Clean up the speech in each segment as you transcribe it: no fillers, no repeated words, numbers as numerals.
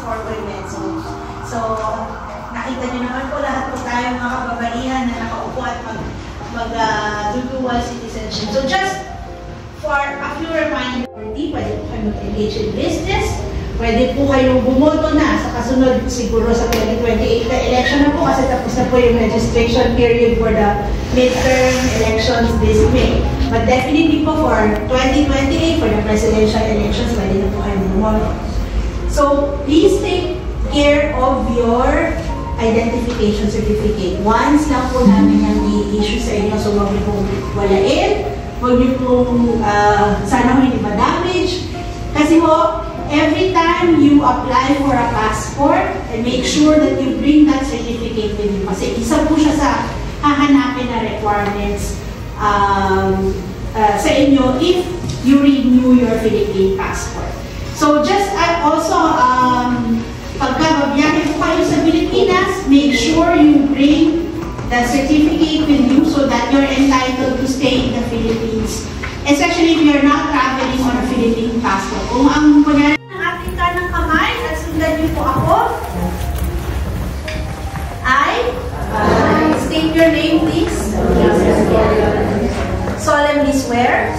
for women. So nakita niyo naman po lahat po tayo mga kababaihan na nakaupo at mag-dual citizenship. So just for a few reminders, pwede po kayo mag-engage in business, pwede po kayong bumoto na sa kasunod siguro sa 2028 na election na po kasi tapos na po yung registration period for the midterm elections this May. But definitely po for 2028, for the presidential elections, pwede na po kayong bumoto. So please take care of your identification certificate. Once lang po namin yung i-issue sa inyo, so huwag niyo pong walain, huwag niyo pong sana hindi ma-damage. Kasi po, every time you apply for a passport, and make sure that you bring that certificate with you. Kasi isa po siya sa hahanapin na requirements sa inyo if you renew your Philippine passport. So just also, pagka babiyahe po kayo sa Pilipinas, make sure you bring the certificate with you so that you're entitled to stay in the Philippines. Especially if you're not traveling on a Philippine passport. Kung ang kunyari ng ating kanang kamay, at sundan niyo po ako, state your name please. Solemnly swear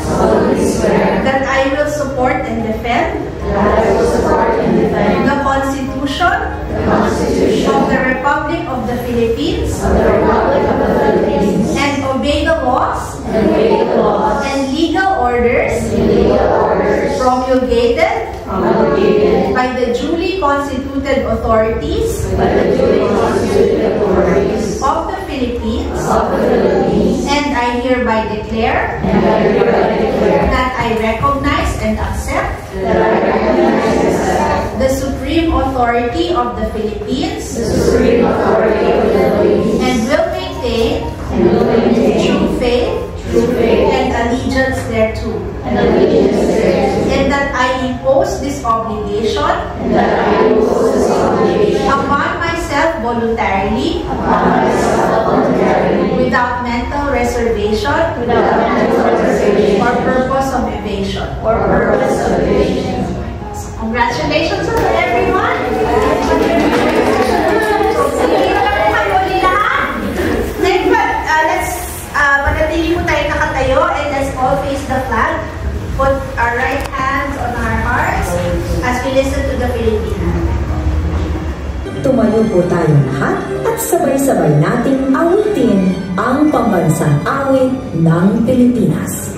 that I will support and defend the Constitution of the Republic of the Philippines and obey the laws and legal orders promulgated by the duly constituted authorities of the Philippines, and I hereby declare that I recognize and accept the supreme authority of the Philippines and will maintain true faith and allegiance thereto, and that I impose this obligation upon myself voluntarily, without mental reservation or purpose of evasion. Congratulations to everyone! Manatili po tayo nakatayo, and let's all face the flag. Put our right hands on our hearts as we listen to the Filipino. Tumayo po tayo lahat at sabay-sabay nating awitin ang pambansang awit ng Pilipinas.